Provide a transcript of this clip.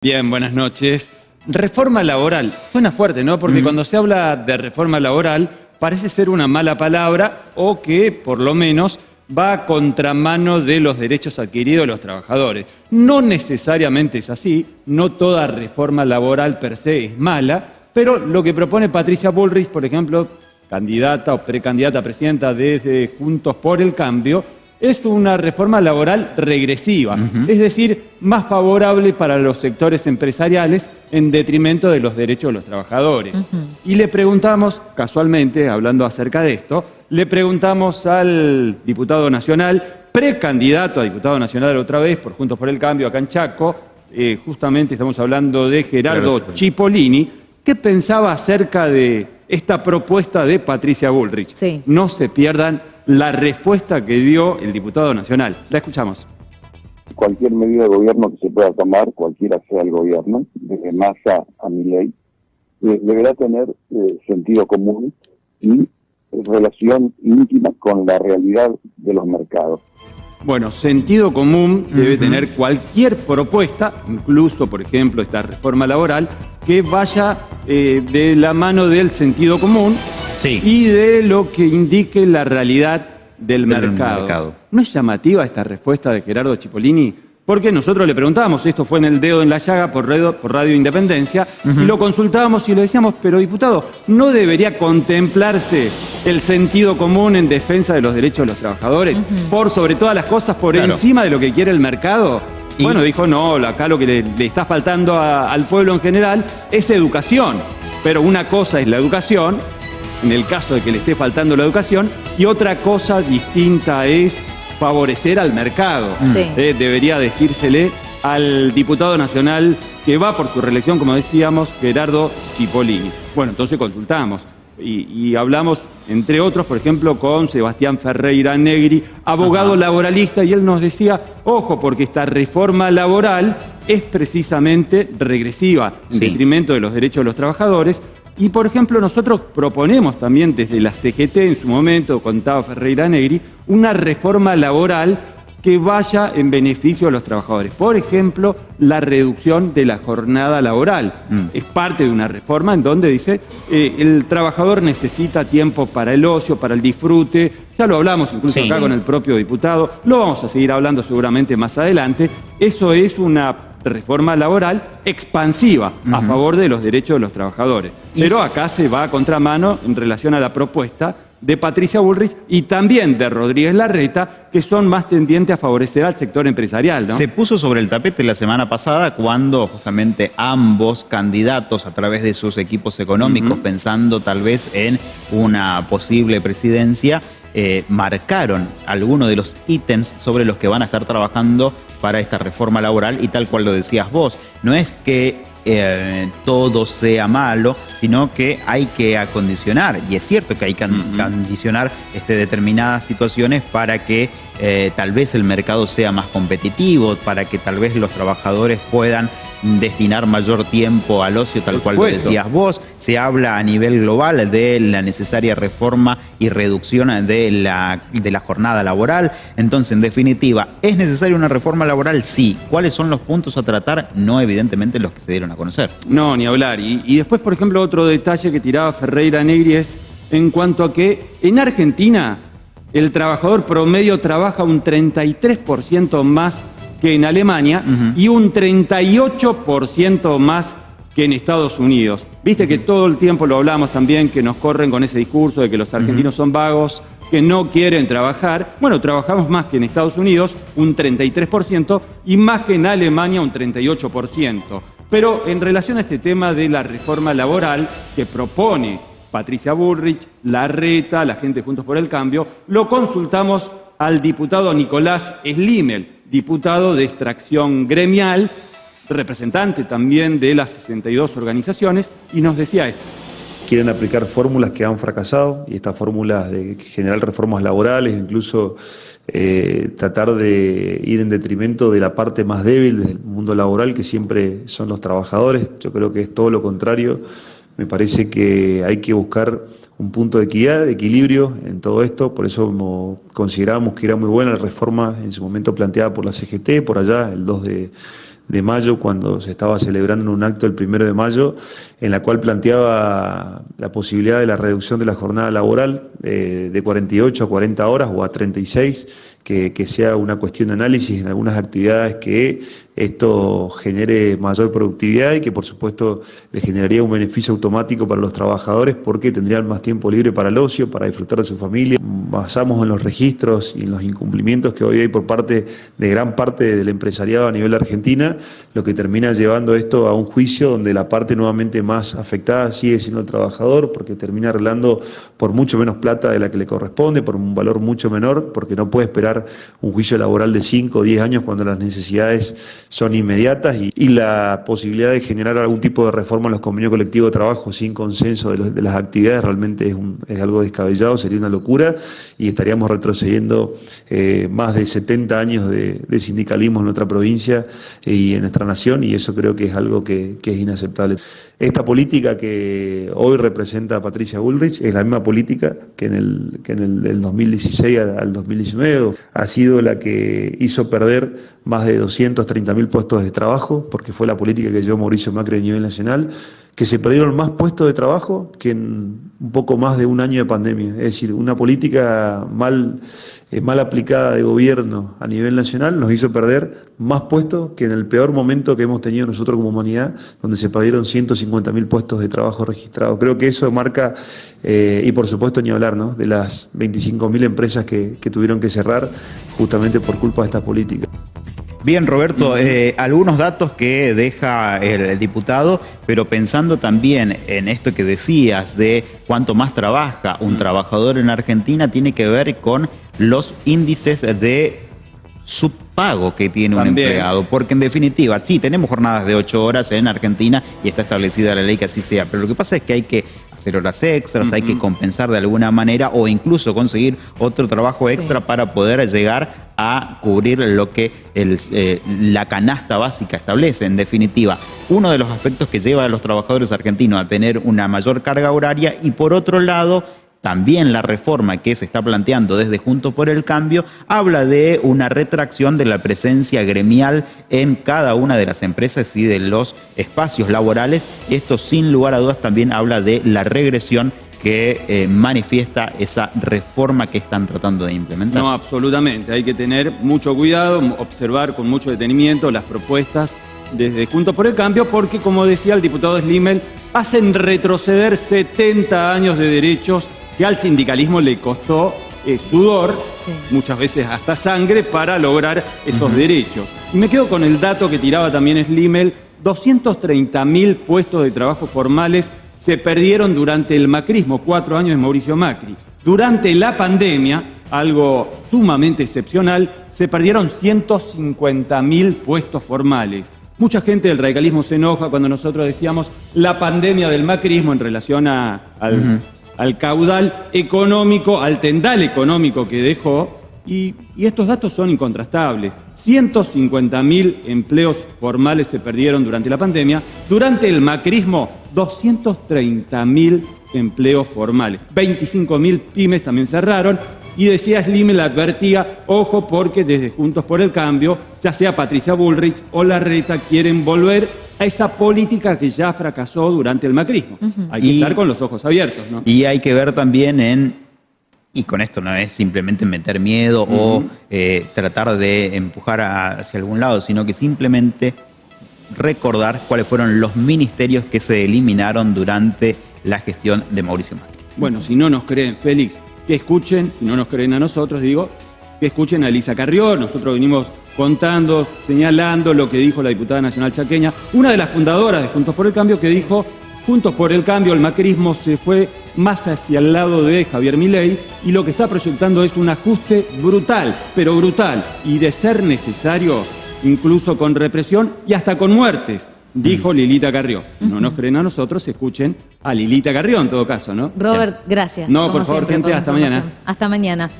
Bien, buenas noches. Reforma laboral. Suena fuerte, ¿no? Porque cuando se habla de reforma laboral parece ser una mala palabra o que, por lo menos, va a contramano de los derechos adquiridos de los trabajadores. No necesariamente es así, no toda reforma laboral per se es mala, pero lo que propone Patricia Bullrich, por ejemplo, candidata o precandidata a presidenta desde Juntos por el Cambio, es una reforma laboral regresiva, es decir, más favorable para los sectores empresariales en detrimento de los derechos de los trabajadores. Y le preguntamos, casualmente, hablando acerca de esto, le preguntamos al diputado nacional, precandidato a diputado nacional otra vez, por Juntos por el Cambio, acá en Chaco, justamente estamos hablando de Gerardo Cipollini, ¿qué pensaba acerca de esta propuesta de Patricia Bullrich? Sí. No se pierdan la respuesta que dio el diputado nacional. La escuchamos. Cualquier medida de gobierno que se pueda tomar, cualquiera sea el gobierno, desde Massa a Milei, deberá tener sentido común y relación íntima con la realidad de los mercados. Bueno, sentido común debe tener cualquier propuesta, incluso, por ejemplo, esta reforma laboral, que vaya de la mano del sentido común y de lo que indique la realidad del mercado. ¿No es llamativa esta respuesta de Gerardo Cipollini? Porque nosotros le preguntábamos, esto fue en El Dedo en la Llaga por Radio Independencia, y lo consultábamos y le decíamos, pero diputado, ¿no debería contemplarse el sentido común en defensa de los derechos de los trabajadores, por sobre todas las cosas, por encima de lo que quiere el mercado? Bueno, dijo, no, acá lo que le está faltando al pueblo en general es educación, pero una cosa es la educación, en el caso de que le esté faltando la educación, y otra cosa distinta es favorecer al mercado. Debería decírsele al diputado nacional que va por su reelección, como decíamos, Gerardo Cipollini. Bueno, entonces consultamos y hablamos, entre otros, por ejemplo, con Sebastián Ferreira Negri, abogado laboralista, y él nos decía, ojo, porque esta reforma laboral es precisamente regresiva, en detrimento de los derechos de los trabajadores. Y, por ejemplo, nosotros proponemos también desde la CGT, en su momento, contaba Ferreira Negri, una reforma laboral que vaya en beneficio de los trabajadores. Por ejemplo, la reducción de la jornada laboral. Es parte de una reforma en donde dice el trabajador necesita tiempo para el ocio, para el disfrute. Ya lo hablamos incluso acá con el propio diputado. Lo vamos a seguir hablando seguramente más adelante. Eso es una reforma laboral expansiva a favor de los derechos de los trabajadores. Pero acá se va a contramano en relación a la propuesta de Patricia Bullrich y también de Rodríguez Larreta, que son más tendientes a favorecer al sector empresarial, ¿no? Se puso sobre el tapete la semana pasada cuando justamente ambos candidatos, a través de sus equipos económicos, pensando tal vez en una posible presidencia, marcaron algunos de los ítems sobre los que van a estar trabajando para esta reforma laboral, y tal cual lo decías vos, no es que todo sea malo, sino que hay que acondicionar, y es cierto que hay que acondicionar determinadas situaciones para que tal vez el mercado sea más competitivo, para que tal vez los trabajadores puedan destinar mayor tiempo al ocio, tal cual lo decías vos. Se habla a nivel global de la necesaria reforma y reducción de la jornada laboral. Entonces, en definitiva, ¿es necesaria una reforma laboral? Sí. ¿Cuáles son los puntos a tratar? No, evidentemente, los que se dieron a conocer. No, ni hablar. Y después, por ejemplo, otro detalle que tiraba Ferreira Negri es en cuanto a que en Argentina el trabajador promedio trabaja un 33% más que en Alemania y un 38% más que en Estados Unidos. Viste que todo el tiempo lo hablamos también, que nos corren con ese discurso de que los argentinos son vagos, que no quieren trabajar. Bueno, trabajamos más que en Estados Unidos, un 33%, y más que en Alemania, un 38%. Pero en relación a este tema de la reforma laboral que propone Patricia Bullrich, Larreta, la gente de Juntos por el Cambio, lo consultamos al diputado Nicolás Slimel, diputado de extracción gremial, representante también de las 62 organizaciones, y nos decía esto. Quieren aplicar fórmulas que han fracasado, y estas fórmulas de generar reformas laborales, incluso tratar de ir en detrimento de la parte más débil del mundo laboral, que siempre son los trabajadores. Yo creo que es todo lo contrario. Me parece que hay que buscar un punto de equidad, de equilibrio en todo esto. Por eso consideramos que era muy buena la reforma en su momento planteada por la CGT, por allá, el 2 de de mayo, cuando se estaba celebrando un acto el 1 de mayo, en la cual planteaba la posibilidad de la reducción de la jornada laboral de 48 a 40 horas o a 36, que sea una cuestión de análisis en algunas actividades que esto genere mayor productividad y que por supuesto le generaría un beneficio automático para los trabajadores porque tendrían más tiempo libre para el ocio, para disfrutar de su familia. Basamos en los registros y en los incumplimientos que hoy hay por parte de gran parte del empresariado a nivel de Argentina, lo que termina llevando esto a un juicio donde la parte nuevamente más afectada sigue siendo el trabajador, porque termina arreglando por mucho menos plata de la que le corresponde, por un valor mucho menor, porque no puede esperar un juicio laboral de 5 o 10 años cuando las necesidades son inmediatas, y la posibilidad de generar algún tipo de reforma en los convenios colectivos de trabajo sin consenso de las actividades realmente es algo descabellado, sería una locura, y estaríamos retrocediendo más de 70 años de sindicalismo en nuestra provincia y en nuestra nación, y eso creo que es algo que es inaceptable. Esta política que hoy representa a Patricia Bullrich es la misma política que en el del 2016 al 2019. Ha sido la que hizo perder más de 230.000 puestos de trabajo, porque fue la política que llevó Mauricio Macri a nivel nacional, que se perdieron más puestos de trabajo que en un poco más de un año de pandemia. Es decir, una política mal aplicada de gobierno a nivel nacional nos hizo perder más puestos que en el peor momento que hemos tenido nosotros como humanidad, donde se perdieron 150.000 puestos de trabajo registrados. Creo que eso marca, y por supuesto ni hablar, ¿no?, de las 25.000 empresas que tuvieron que cerrar justamente por culpa de esta política. Bien, Roberto, algunos datos que deja el diputado, pero pensando también en esto que decías de cuánto más trabaja un trabajador en Argentina, tiene que ver con los índices de subpago que tiene un empleado, porque en definitiva, sí, tenemos jornadas de 8 horas en Argentina y está establecida la ley que así sea, pero lo que pasa es que hay que hacer horas extras, hay que compensar de alguna manera o incluso conseguir otro trabajo extra para poder llegar a cubrir lo que la canasta básica establece. En definitiva, uno de los aspectos que lleva a los trabajadores argentinos a tener una mayor carga horaria, y por otro lado, también la reforma que se está planteando desde Juntos por el Cambio habla de una retracción de la presencia gremial en cada una de las empresas y de los espacios laborales. Esto, sin lugar a dudas, también habla de la regresión que manifiesta esa reforma que están tratando de implementar. No, absolutamente. Hay que tener mucho cuidado, observar con mucho detenimiento las propuestas desde Juntos por el Cambio, porque, como decía el diputado Slimel, hacen retroceder 70 años de derechos que al sindicalismo le costó sudor, muchas veces hasta sangre, para lograr esos derechos. Y me quedo con el dato que tiraba también Slimel: 230.000 puestos de trabajo formales se perdieron durante el macrismo, 4 años de Mauricio Macri. Durante la pandemia, algo sumamente excepcional, se perdieron 150.000 puestos formales. Mucha gente del radicalismo se enoja cuando nosotros decíamos la pandemia del macrismo en relación al caudal económico, al tendal económico que dejó, y estos datos son incontrastables. 150.000 empleos formales se perdieron durante la pandemia. Durante el macrismo, 230.000 empleos formales. 25.000 pymes también cerraron. Y decía Slimel, advertía, ojo, porque desde Juntos por el Cambio, ya sea Patricia Bullrich o Larreta, quieren volver a esa política que ya fracasó durante el macrismo. Hay que estar con los ojos abiertos, ¿no? Y hay que ver también y con esto no es simplemente meter miedo o tratar de empujar hacia algún lado, sino que simplemente recordar cuáles fueron los ministerios que se eliminaron durante la gestión de Mauricio Macri. Bueno, si no nos creen, Félix, que escuchen, si no nos creen a nosotros, digo, que escuchen a Elisa Carrió. Nosotros venimos contando, señalando lo que dijo la diputada nacional chaqueña, una de las fundadoras de Juntos por el Cambio, que dijo: Juntos por el Cambio, el macrismo se fue más hacia el lado de Javier Milei y lo que está proyectando es un ajuste brutal, pero brutal, y de ser necesario, incluso con represión y hasta con muertes, dijo Lilita Carrió. No nos creen a nosotros, escuchen a Lilita Carrió en todo caso, ¿no? Robert, gracias. No, por favor, gente, hasta mañana. Hasta mañana.